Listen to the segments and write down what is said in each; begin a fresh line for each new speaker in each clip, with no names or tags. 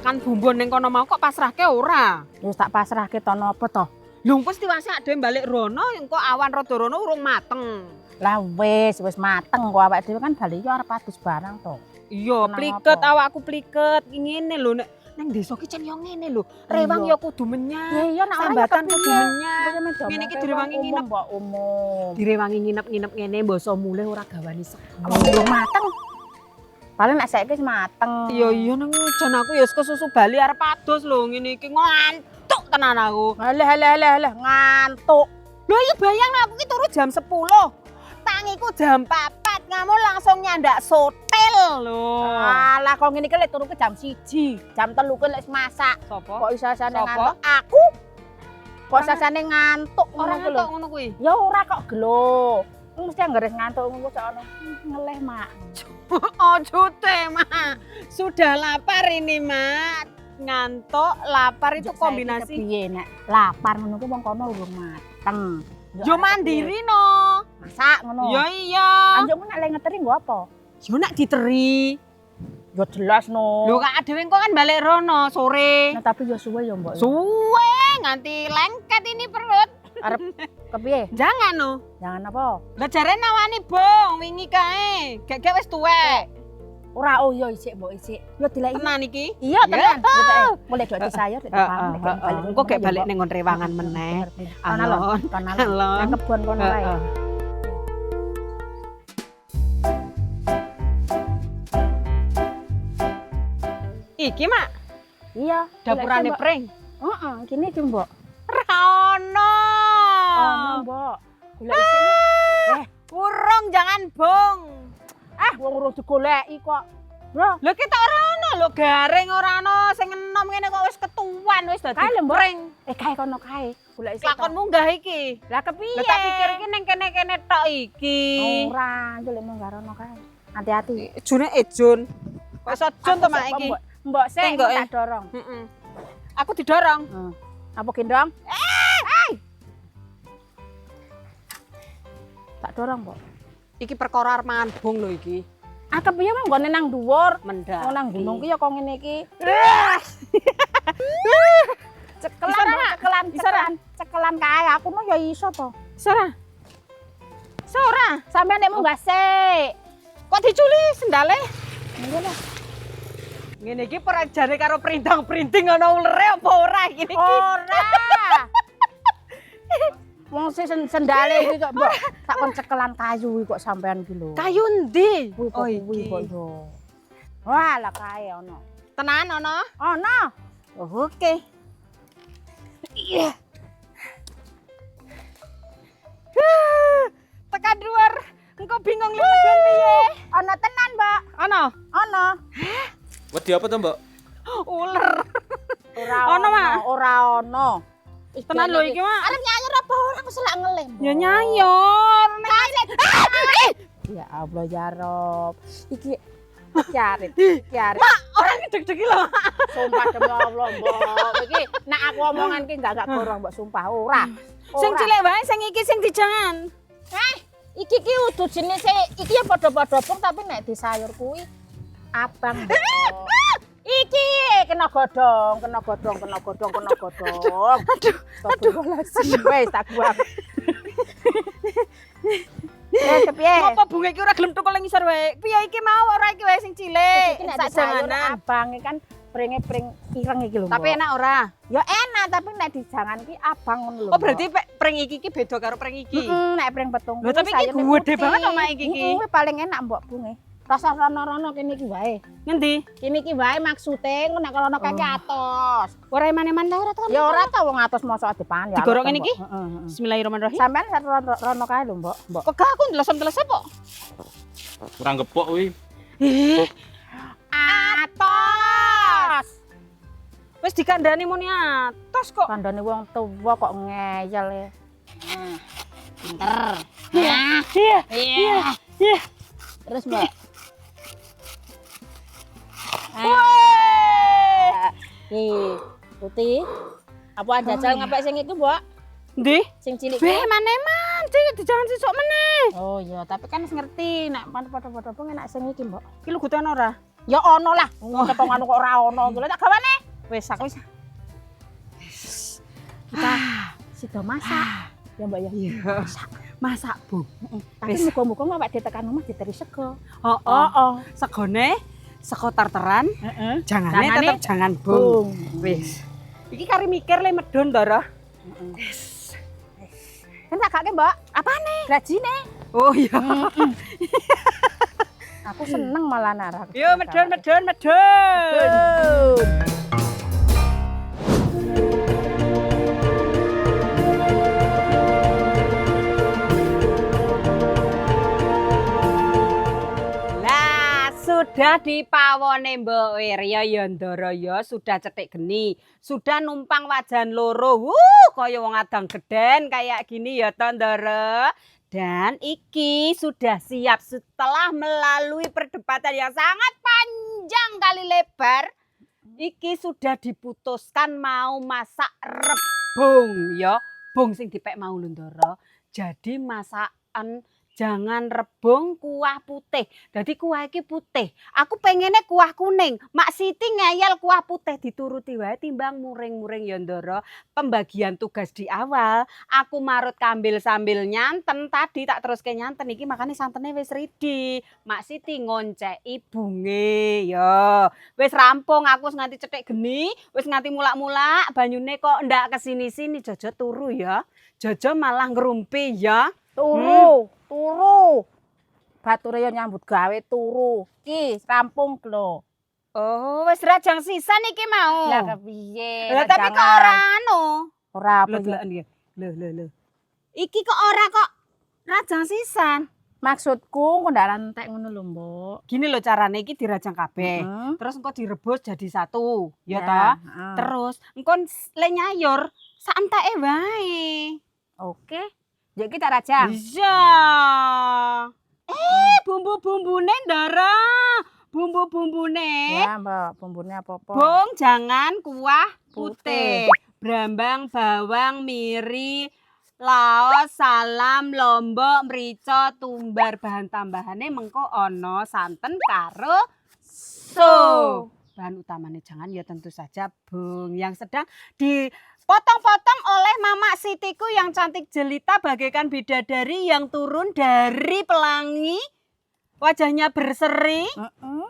masakan bumbu ning kono mau kok pasrahke ora?
Wis tak pasrahke to napa to?
Lho wis diwasak dhewe balik rono engko awan rada rono urung mateng.
Lah wis mateng kok awake dhewe kan bali yo arep adus barang to.
Iya,
Kenapa?
pliket awakku pliket ngene lho nek nang desa ki jan yo ngene lho. Rewang yo kudu menyang.
Iya nek ora
Sambatan kudu menyang.
Ngene
Ngene iki direwangi nginep
mbok umum.
Direwangi nginep-nginep ngene mbasa mulih ora gawani sekali.
Belum mateng. Paling nek saiki wis mateng.
Iya nang jan aku ya kesusu bali arep adus lho ngene iki ngantuk tenan aku.
Halah ngantuk.
Lho iya bayang aku ki turu jam 10. Tangiku jam 4 ngamu langsung nyandak sotel lho.
Alah kok ngene iki lek turu ke jam 1, jam 3 ki lek masak.
Sopo?
Kok isasane
Sopo?
ngantuk? Aku. Kok isasane ngantuk
Orang
ngono ki lho.
ngantuk ngono kuwi.
Ya ora kok gelo. Mesti anggeres ngantuk ngono kok ono ngeleh, Mak.
Ojo teh, Mak. Sudah lapar ini, Mak. Ngantuk, lapar itu kombinasi.
Piye nek lapar ngono ku wong kono urung mateng.
Yo mandiri no.
Masak ngono.
Ya iya.
Anjuk nek lek ngeteri nggo apa?
Yo nak diteri.
Ya jelas no.
Lho kak dhewe engko kan balik rono sore.
Nah, tapi ya suwe ya, Mbok.
Suwe nganti lengket ini perut.
Arep kepiye?
Jangan no.
Jangan apa?
Lah jare nawani bong wingi kae. Gek wis tuwek.
Ora oh ya isik Mbok isik. Ya dileki.
Tenan iki.
Iya tenan. Mulai dok disayur dek
Engko gek balik ning nggon rewangan meneh.
Alon. Nang kebon kono kae.
Iki, Mak.
Iya,
Dapurane pring.
Heeh, kene iki, Mbok.
Ra ono.
Ono, Mbok. Golek isine.
Urung jangan bong.
Wong urung digoleki kok. Bro,
Lho kita ora ono lho garing ora ono sing enom ngene kok wis ketuan wis dadi
Kae lho, Mbok.
pring.
kae kono kae. Golek isine.
Lakon munggah iki.
Lah kepiye?
Lah tak pikir iki ning kene-kene tok iki.
Ora, njolek munggah rono kae. Hati-hati.
June Ejun. Kok iso Jun to Mak iki?
Mbok sik
Tengok,
tak dorong.
Heeh. Aku didorong.
Apa gendong? Tak dorong, Mbok.
Iki perkara arep bong lho iki.
Kepiye mong nggone nang dhuwur?
Mendak.
Wong nang gunung ki ya kok ngene iki. Cekelan,
Bisa,
Mbok,
Mak?
cekelan,
Bisa,
cekelan. Cekelan kae aku no ya iso to.
Sora. Sora.
Sampeyan nek munggah sik.
Kok diculi sendale?
Nggih lah.
Ngene iki perajane karo printang-printing ana ulere apa ora iki?
Ora. Wong sing sendale iki kok Mbok tak kon cekelan kayu iki kok sampean iki lho.
Kayu ndi?
Kuwi kok kuwi kok yo. Wah, lah kae ono.
Tenan ana?
Ono.
Oke. Iya. Tekan dhuwur. Engko bingung lho medun piye?
Ono tenan, Mbak.
Ana.
Ono.
Wedi apa to, Mbok?
Uler.
Ora
Ono, Mak.
Ora ono.
Tenan lho iki, Mak.
Arep nyayur apa ora aku selak ngelem.
Ya nyayur.
Ya Allah ya Rob. Iki kiarit.
Mak, orang deg-degi lho.
Sumpah demi Allah, Mbok. Iki nek aku omongan ki enggak gorong, Mbok, sumpah ora.
Sing cilik wae sing iki sing dijangan.
Iki ki udah jenis iki ya padha-padha bong tapi nek disayur kuwi abang. Mbok. Iki kena godhong. Aduh, wes tak buang. Kepiye?
Apa bunga iki ora gelem tukul ning ngisor wae? Piye iki mau ora iki wae sing cilik?
Iki nek
Sak
disayur
janganan.
abang iki kan pring ireng iki lho.
Tapi
Mbok.
enak ora?
Ya enak tapi nek dijangan ki abang ngono lho.
Oh berarti pring iki bedo karo pring iki.
Nek pring petung.
Lho, tapi iki gede banget kok, Mak, iki.
Kuwi paling enak Mbok bunge. Rasa rono-rono kene iki wae.
Ngendi?
Kene iki wae maksude nek kalau ono kaki atos.
Ora eman-eman ta ora to?
Ya ora ta wong atos mosok dipan ya.
Digorok ngene
Mbok.
iki?
Heeh.
Bismillahirrahmanirrahim.
Sampeyan rono kae lho, Mbok.
Kok gak aku ndelesem-ndelesem kok.
Kurang gepok kuwi.
Atos.
Wis dikandani muni atos kok.
Kandhane wong tuwa kok ngeyel e. Pinter.
Iya. Iya.
Terus, Mbak. Putih. Apa jajal ngapik sing iku, Mbok?
Ndi?
Sing cilik.
Weh, maneman, Cik, jangan sisuk meneh.
Oh iya, tapi kan wis ngerti nek padha-padha pun enak sing iki, Mbok.
Iki lugutan ora?
Ya ono lah, potongan kok ora ono. Lha tak gawane. Wis aku wis. Kita sida masak. Ya Mbak ya.
Iya. Masak, Bu.
Tapi
Wis.
muga-muga awak ditekan omah diteri sego.
Oh, oh. Segone sego tarteran,
Heeh.
jangane
Jangane
tetep jangan bung.
Bung.
Wis. Iki kari mikir le medun to, Roh.
Wis. Kan tak gake, Mbak. Apane? Gajine.
Oh iya.
Aku seneng malah nara.
Yo medun. Lah, sudah di pawone Mbok Wirya Yandara ya, sudah cetik geni, sudah numpang wajan loro. Kaya wong adang geden kayak gini ya to, Ndara. Dan iki sudah siap setelah melalui perdebatan yang sangat panjang kali lebar. Iki sudah diputuskan mau masak rebung ya. Bung sing dipek mau lho Ndara. Jadi masakan jangan rebung kuah putih. Jadi kuah iki putih. Aku pengennya kuah kuning. Mak Siti ngeyel kuah putih dituruti wae timbang muring-muring ya Ndara. Pembagian tugas di awal, aku marut kambil sambil nyanten tadi tak terus ke nyanten iki makanya santene wis ready. Mak Siti ngonceki bunge ya. Wis rampung aku wis nganti cetek geni, wis nganti mulak-mulak banyune kok ndak kesini-sini Jojo turu ya. Jojo malah ngerumpi ya.
Turu. Bature yo nyambut gawe turu. Ki rampung lho.
Oh, wis rajang sisan iki mau.
Lah kepiye?
Lah tapi kok ora anu.
ora apa
Lho,
iki?
lho. Iki kok ora kok rajang sisan.
Maksudku kok ndak rantek ngono lho, Mbok.
Gini lho carane iki dirajang kabeh.
Heeh.
Terus engko direbus jadi satu, ya
Ya,
toh?
heeh.
Terus engko le nyayur sak enteke wae.
Oke. Jadi kita rajang.
Iya. Bumbu-bumbune Ndara. Bumbu-bumbune.
Ya, Mbak, bumbunya apa-apa.
Bung, jangan kuah
Putih.
putih. Brambang, bawang, miri, laos, salam, lombok, merica, tumbar. Bahan tambahannya mengko ono santen karo so. Bahan utamanya jangan ya tentu saja bung yang sedang dipotong-potong oleh Mama Sitiku yang cantik jelita bagaikan bidadari yang turun dari pelangi. Wajahnya berseri.
Heeh.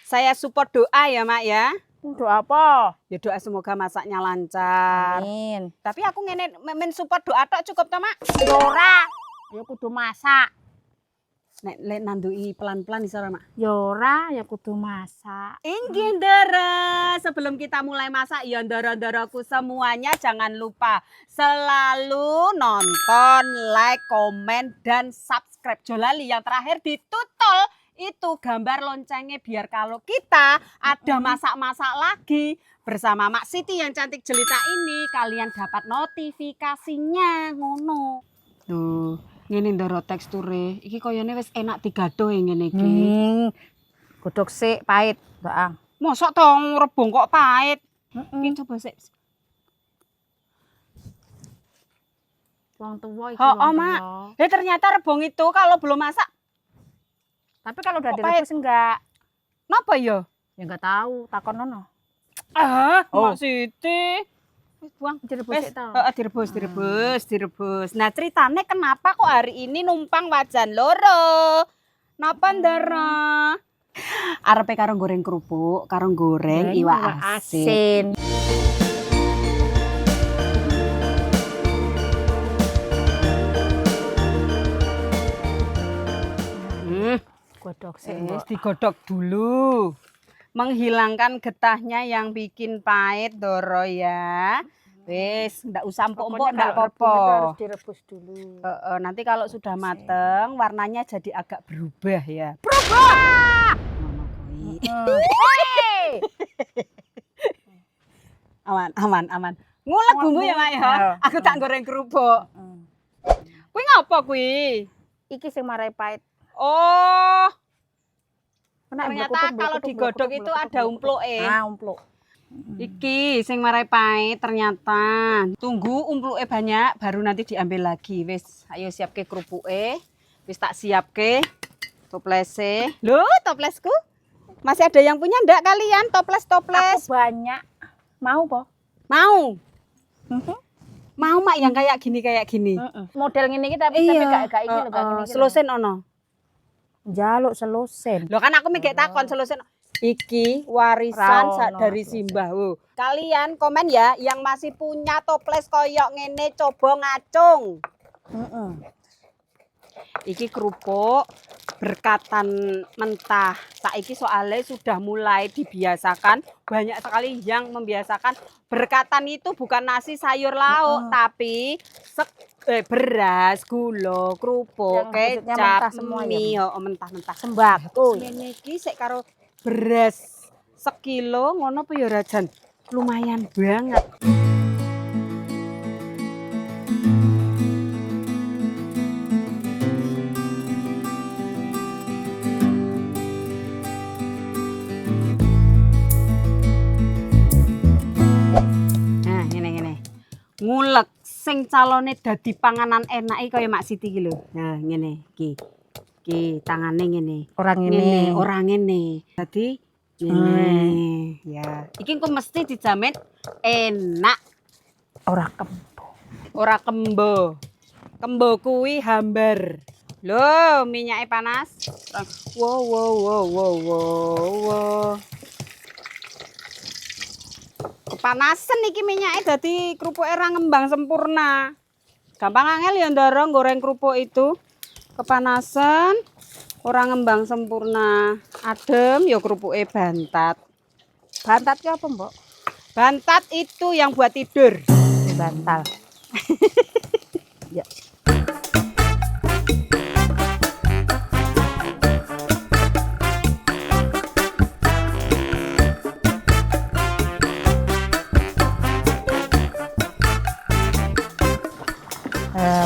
Saya support doa ya Mak ya.
Untuk apa?
Ya doa semoga masaknya lancar.
Amin.
Tapi aku ngene men support doa tok cukup ta Mak?
Ora. Ya kudu masak.
Nek lek nandui pelan-pelan iso ora Mak?
Ya ora, ya kudu masak.
Inggih Ndara, sebelum kita mulai masak ya Ndara-ndaraku semuanya jangan lupa selalu nonton, like, komen dan subscribe. Jolali yang terakhir ditutol itu gambar loncengnya biar kalau kita ada masak-masak lagi bersama Mak Siti yang cantik jelita ini kalian dapat notifikasinya ngono. Tuh, ngene Ndara teksture. Iki koyone wis enak digadoh ngene iki.
Godhog sik pahit, Mbak.
Mosok tong rebung kok pahit. Iki coba sik.
Wong tuwa iki.
Oh,
wong
Mak.
tuwa.
Ternyata rebung itu kalau belum masak,
Tapi kalau udah
Kok
direbus enggak?
napa ya?
Ya enggak tahu, takon ono.
Mak Siti. Wis buang.
Direbus
Wis,
sik to.
direbus. Nah, ceritanya kenapa kok hari ini numpang wajan loro? Napa Ndara? Arepe karo goreng kerupuk, karo goreng iwak asin.
Godhog sik,
Wis
Mbak.
digodhog dulu. Menghilangkan getahnya yang bikin pahit Doro ya. Wis, ndak usah empuk-empuk ndak
Pokoknya kalau
apa-apa.
rebung itu harus direbus dulu.
Nanti kalau sudah mateng warnanya jadi agak berubah ya. Berubah.
Hei!
Aman. Ngulek bumbu ya, Mak ya. Aku tak goreng kerupuk. Kuwi ngapa kuwi?
Iki sing marai pahit.
Oh,
Kena
ternyata kalau digodhog itu ada umpluke.
Ah, umpluk.
Iki sing marai pahit ternyata. Tunggu umpluke banyak baru nanti diambil lagi. Wis, ayo siapke kerupuke. Wis tak siapke toplese. Lho, toplesku. Masih ada yang punya ndak kalian toples-toples?
Aku banyak. Mau po?
Mau.
Mhm.
Mau mak yang kayak gini.
Model ngene iki tapi gak iki lho, gak ngene iki.
Selosen ono.
Njaluk selosen.
Loh kan aku mikir takon selosen. Iki warisan
Ra ono
dari
selosen.
Simbah. Kalian komen ya yang masih punya toples koyok ngene coba ngacung.
Heeh.
Iki kerupuk berkatan mentah. Saiki soalnya sudah mulai dibiasakan, banyak sekali yang membiasakan berkatan itu bukan nasi sayur lauk, tapi beras, gula, kerupuk,
Yang wujudnya
kecap,
mentah semua ya,
mie, mentah-mentah.
Sembako.
Ngene iki sik karo beras sekilo ngono apa ya Rajan? Lumayan banget. Nah, ngene. Ngulek sing calone dadi panganan enake kaya Mak Siti iki lho. Nah, ngene iki. Iki tangane ngene.
Orang
Ngene, ora ngene. Dadi ngene. Ya, iki engko mesti dijamin enak,
ora kempo.
ora kembo. Kembo kuwi hambar. Loh, minyake panas. Wow. Kepanasan iki minyake dadi kerupuk ora ngembang sempurna. Gampang angel ya ndoro goreng kerupuk itu. Kepanasan ora ngembang sempurna. Adem ya kerupuke bantat.
Bantat ki apa, Mbok?
Bantat itu yang buat tidur.
Bantal. Ya.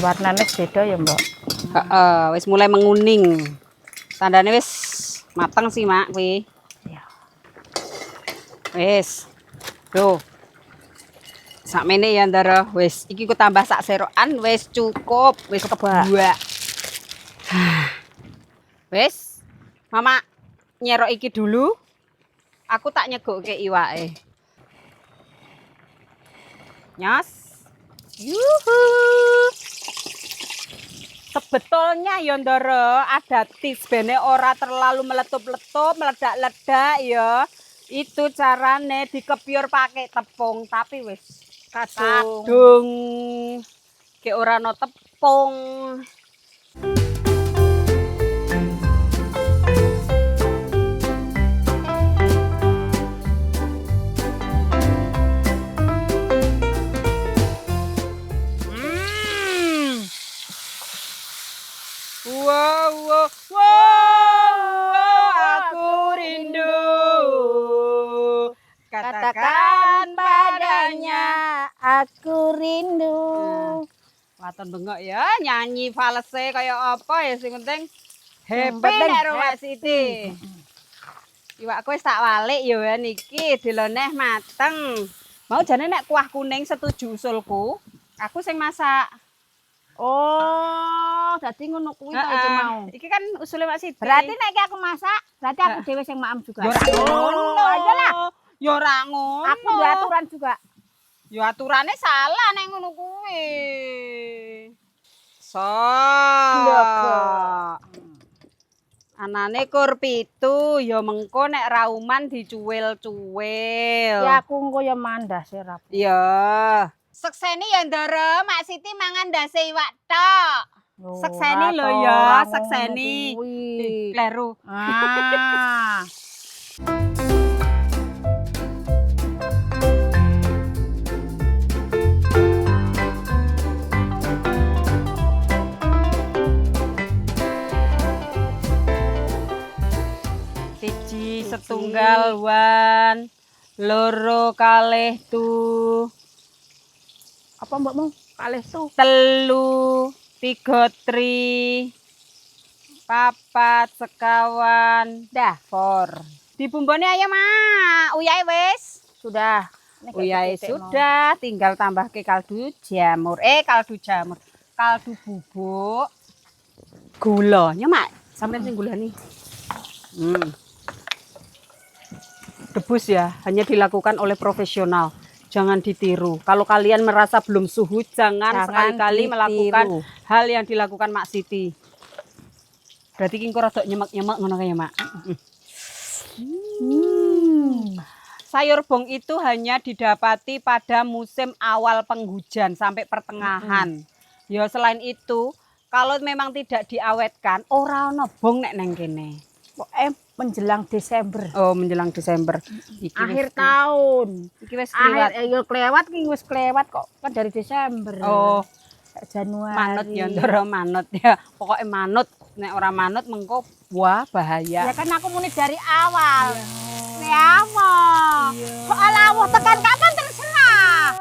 Warnanya beda ya, Mbok.
Heeh, wis mulai menguning. Tandane wis mateng sih, Mak, kuwi.
Ya.
Wis. Loh. Sakmene ya, Ndara. Wis, iki ku tambah sak serokan wis cukup, wis kebak. Wis. Mama nyerok iki dulu. Aku tak nyegokke iwake. Nyos. Yuhu. Sebetulnya ya Ndara ada tips bene ora terlalu meletup-letup, meledak-ledak ya. Itu carane dikepiur pakai tepung, tapi wis kadung ke ora no tepung. Wow, aku rindu.
Katakan padanya aku rindu.
Waton bengok ya nyanyi false kaya apa ya sing penting happy
penting
nek Mbak Siti. Iwakku wis tak walik ya niki diloneh mateng. Mau jane nek kuah kuning setuju usulku. Aku sing masak.
Oh, dadi ngono kuwi to iki mau.
Iki kan usule Mbak Siti.
Berarti nek iki aku masak, berarti aku dhewe sing maem juga.
Ya ora ngono
aja lah.
Ya ora ngono.
Aku duwe aturan juga.
Ya aturane salah nek ngono kuwi. Anane kur 7 ya mengko nek rauman dicuwil-cuwil.
Ya aku engko ya mandah sirap.
Iya. Sekseni ya Ndara, Mak Siti mangan ndase iwak tok. Sekseni lho ya, sekseni. Kleru.
Ah.
Siji setunggal wan, loro kalih tu.
Apa mbokmu? Kalih tuh.
Telu, 3 tri, 4 sekawan, dah 4. Dibumbone ayo Mak, uyahe wis.
Sudah.
Uyahe sudah, tinggal tambah ke kaldu jamur. Kaldu jamur. Kaldu bubuk. Gulanya Mak, sampeyan sing gulani. rebus ya, hanya dilakukan oleh profesional. Jangan ditiru. Kalau kalian merasa belum suhu, jangan sekali-kali melakukan hal yang dilakukan Mak Siti. Berarti ki engko rada nyemek-nyemek ngono kae ya, Mak. Sayur bong itu hanya didapati pada musim awal penghujan sampai pertengahan. Ya selain itu, kalau memang tidak diawetkan, ora ono bong nek neng kene.
Menjelang Desember.
Oh, menjelang Desember. Iki
Akhir tahun.
Iki wis kliwat.
Akhir kelewat ki wis kelewat kok kan dari Desember.
Oh,
Januari.
manut ya ndoro manut ya. Pokoknya manut. Nek ora manut mengko wah bahaya.
Ya kan aku muni dari awal. Ya Allah. Soal Allah tekan kapan terserah.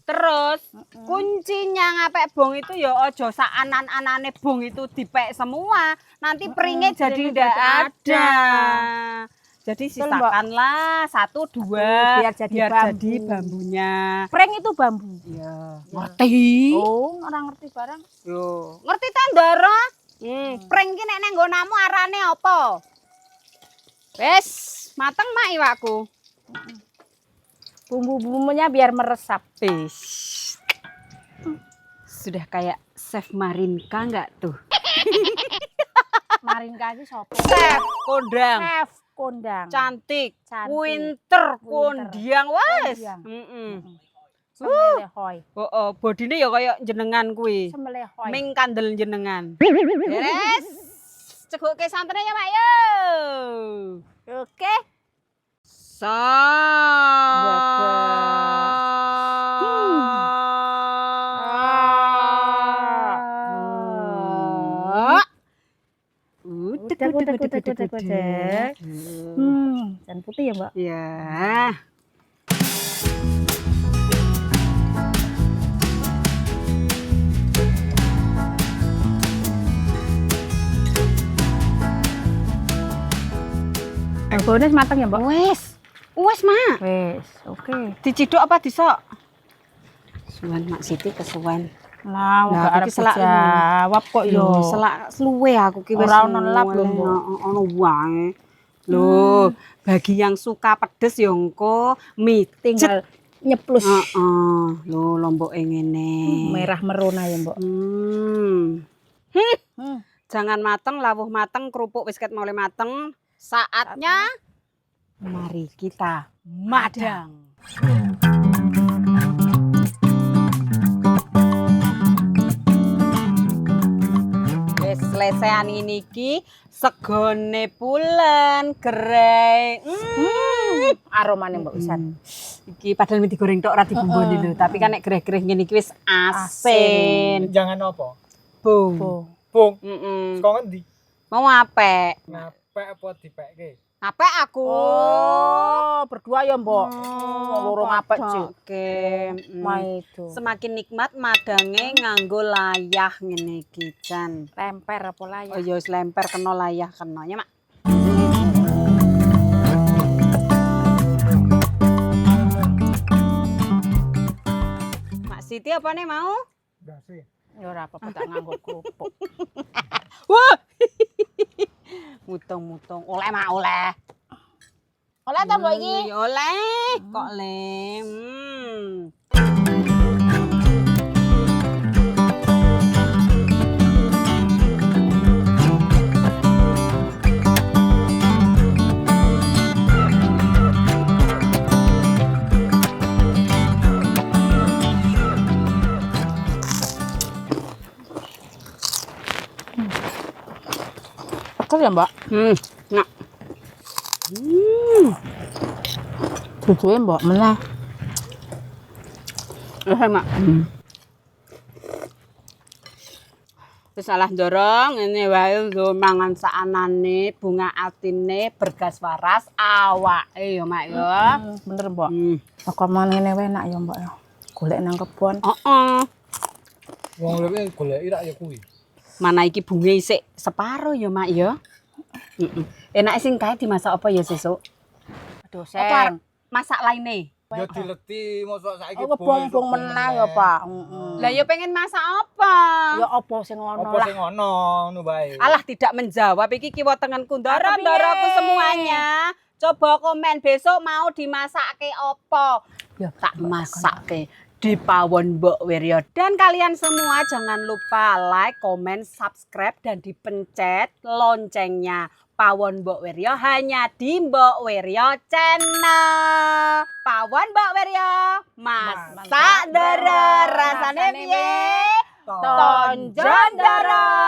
Terus kuncinya ngapek bong itu ya ojo sak anan-anane bong itu dipek semua. Nanti peringnya jadi
peringnya
tidak
jadi
ada. Jadi sisakanlah 1, 2
biar jadi
jadi bambunya.
Pring itu bambu.
Iya. Ngerti?
Oh, orang ngerti barang.
Yo, ngerti ta Ndara? Pring ki nek nang nggonamu arane apa? Wes, mateng mak iwakku.
Bumbu-bumbunya biar meresap.
Wis. Sudah kayak Chef Marinka enggak tuh?
Marinka iki sapa?
Chef kondang.
Chef kondang.
Cantik,
Cantik.
winter, kondiang wes.
Kondiang.
Semelehoy. Oh, bodine ya kaya jenengan kuwi.
Semelehoy.
Ming kandel jenengan. Beres. Ceguke santennya ya, Mak yo.
Oke. Udah. Dan putih ya, Mbak?
Ya.
Bonus matang ya, Mbak?
Wes. Wes, Mak.
Wes, oke.
Diciduk apa disok? Suwan Mak Siti kesuwen.
Lah,
Nah,
enggak
aku
arep
ki selak
jawab kok yo.
Selak sluwe aku ki wis
Ora ono lap lho, Mbok.
ono wae. Loh, bagi yang suka pedes ya engko
Tinggal nyeplus.
Heeh. Loh, lomboke ngene.
Merah merona ya, Mbak.
Jangan mateng, lawuh mateng, kerupuk wis ket mulai mateng. Saatnya mari kita madang. Wis lesehan ini ki segone pulen gereng.
Aromane Mbak pisan.
Iki padahal mie digoreng tok ora dibumboni lho, tapi kan nek gereh-gereh ngene iki wis asin.
Jangan apa?
Bung.
Bung.
Heeh.
Saka ngendi?
Mau apek.
Ngapek apa dipekke?
Apek aku.
Oh, berdua ya, Mbak. Loro ngapek, Cuk.
Oke.
Maido.
Semakin nikmat madange nganggo layah ngene iki jan.
Lemper apa lah ya?
Oh ya wis lemper kena layah kena ya, Mak. Mak Siti apa nih mau?
Dasi.
Ya ora apa-apa tak nganggo kerupuk.
Wah. Mutung-mutung. Oleh Mak, oleh.
Oleh ta, Mbak iki?
Ya oleh. Kok lem.
Betul ya, Mbak?
Nah.
Duduhe Mbak meneh.
Mak. Terus salah dorong ini wae lho mangan saanane bunga atine bergas waras awake ya Mak ya.
Bener, Mbak. Kok ngene wae enak ya, Mbak ya. Golek nang kebon.
Heeh.
Wong lek goleki rak ya kuwi.
Mana iki bunga isik separo ya Mak ya. Enak sing kae dimasak apa ya sesuk?
Aduh,
Apa arep
Seng.
masak lainnya?
Ya dileti mosok saiki
Aku bong-bong meneh ya, Pak.
Lah ya pengen masak apa?
Ya apa sing ngono
Apa
lah.
sing ono ngono bae.
Alah tidak menjawab iki kiwa tengenku
Tapi
ndara-ndaraku semuanya. Coba komen besok mau dimasake apa? Ya tak masake di pawon Mbok Wirya. Dan kalian semua jangan lupa like, komen, subscribe dan dipencet loncengnya. Pawon Mbok Wirya hanya di Mbok Wirya channel. Pawon Mbok Wirya masak dara rasane piye? Tonjon dara.